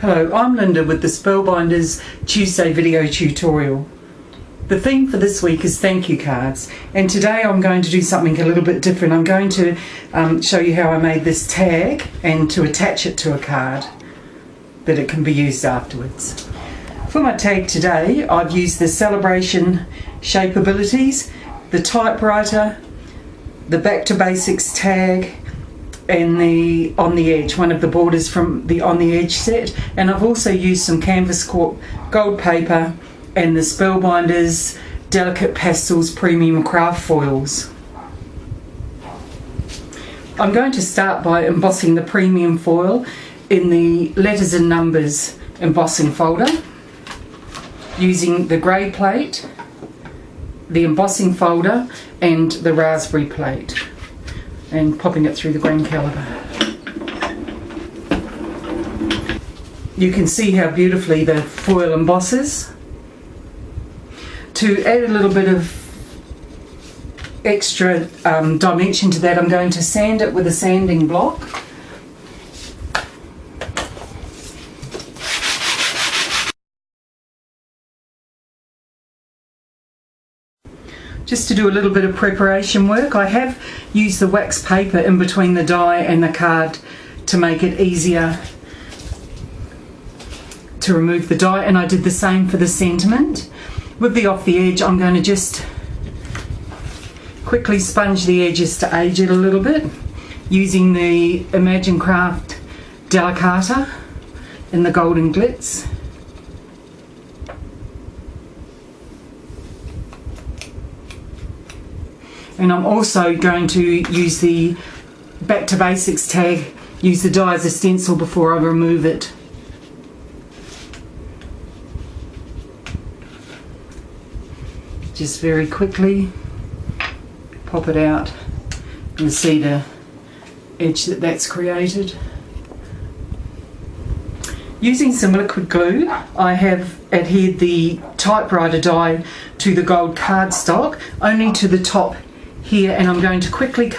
Hello, I'm Linda with the Spellbinders Tuesday video tutorial. The theme for this week is thank you cards, and today I'm going to do something a little bit different. I'm going to show you how I made this tag and to attach it to a card that it can be used afterwards. For my tag today, I've used the Celebration Shapeabilities, the typewriter, the Back to Basics tag, and the On the Edge, one of the borders from the On the Edge set, and I've also used some Canvas Corp gold paper and the Spellbinders Delicate Pastels Premium Craft Foils. I'm going to start by embossing the premium foil in the letters and numbers embossing folder using the grey plate, the embossing folder and the raspberry plate, and popping it through the grain caliper. You can see how beautifully the foil embosses. To add a little bit of extra dimension to that, I'm going to sand it with a sanding block. Just to do a little bit of preparation work, I have used the wax paper in between the die and the card to make it easier to remove the die, and I did the same for the sentiment. With the Off the Edge, I'm going to just quickly sponge the edges to age it a little bit using the Imagine Craft Delicata in the Golden Glitz. And I'm also going to use the Back to Basics tag, use the die as a stencil before I remove it. Just very quickly pop it out and see the edge that's created. Using some liquid glue, I have adhered the typewriter die to the gold cardstock, only to the top here, and I'm going to quickly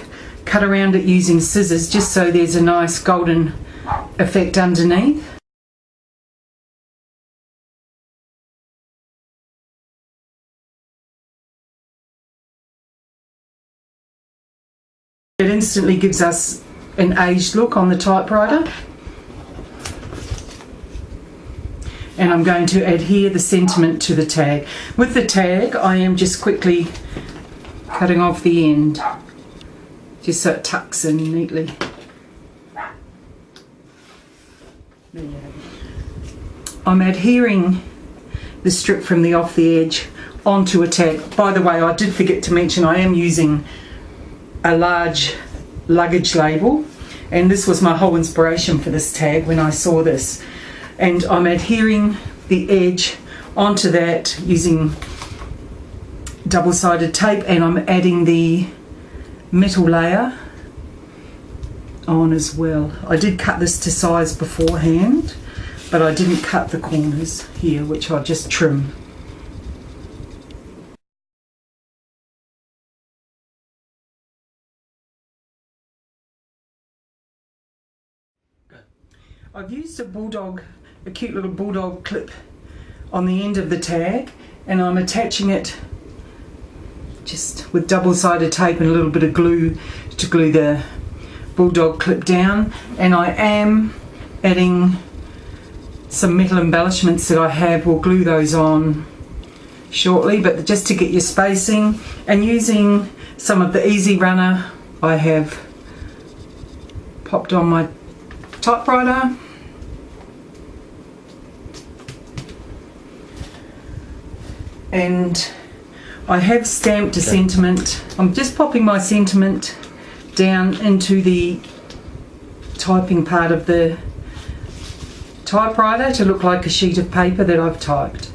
cut around it using scissors just so there's a nice golden effect underneath. It instantly gives us an aged look on the typewriter. And I'm going to adhere the sentiment to the tag. With the tag, I am just quickly cutting off the end, just so it tucks in neatly. I'm adhering the strip from the Off the Edge onto a tag. By the way, I did forget to mention I am using a large luggage label, and this was my whole inspiration for this tag when I saw this. And I'm adhering the edge onto that using double-sided tape, and I'm adding the metal layer on as well. I did cut this to size beforehand, but I didn't cut the corners here, which I'll just trim. I've used a cute little bulldog clip on the end of the tag, and I'm attaching it just with double-sided tape and a little bit of glue to glue the bulldog clip down. And I am adding some metal embellishments that I have. We'll glue those on shortly, but just to get your spacing, and using some of the Easy Runner I have popped on my typewriter. And I have stamped a sentiment. I'm just popping my sentiment down into the typing part of the typewriter to look like a sheet of paper that I've typed.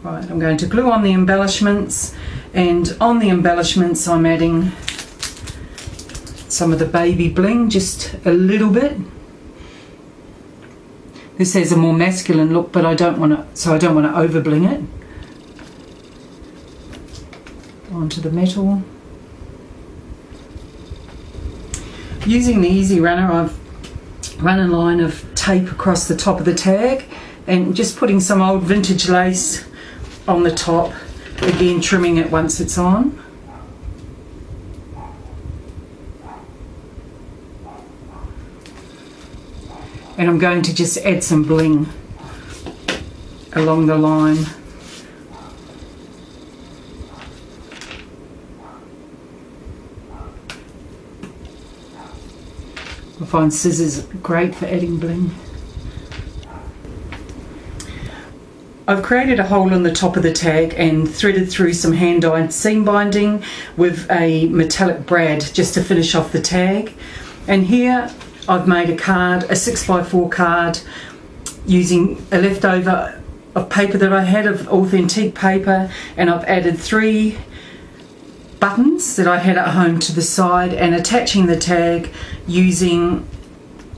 Right, I'm going to glue on the embellishments, and on the embellishments I'm adding some of the baby bling, just a little bit. This has a more masculine look, but I don't want to over bling it. Onto the metal. Using the Easy Runner, I've run a line of tape across the top of the tag and just putting some old vintage lace on the top, again trimming it once it's on. And I'm going to just add some bling along the line. I find scissors great for adding bling. I've created a hole in the top of the tag and threaded through some hand-dyed seam binding with a metallic brad just to finish off the tag. And here I've made a card, a 6x4 card, using a leftover of paper that I had, of authentic paper, and I've added 3 buttons that I had at home to the side and attaching the tag using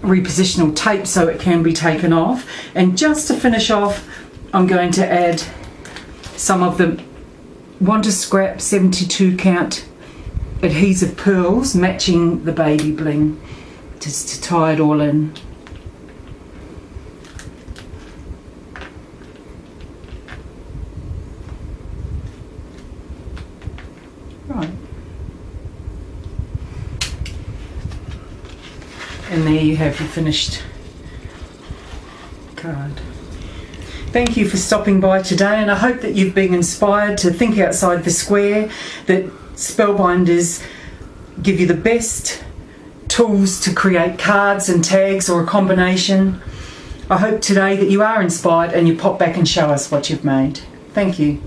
repositional tape so it can be taken off. And just to finish off, I'm going to add some of the Want to Scrap 72 count adhesive pearls matching the baby bling, just to tie it all in. Right. And there you have your finished card. Thank you for stopping by today, and I hope that you've been inspired to think outside the square, that Spellbinders give you the best tools to create cards and tags or a combination. I hope today that you are inspired and you pop back and show us what you've made. Thank you.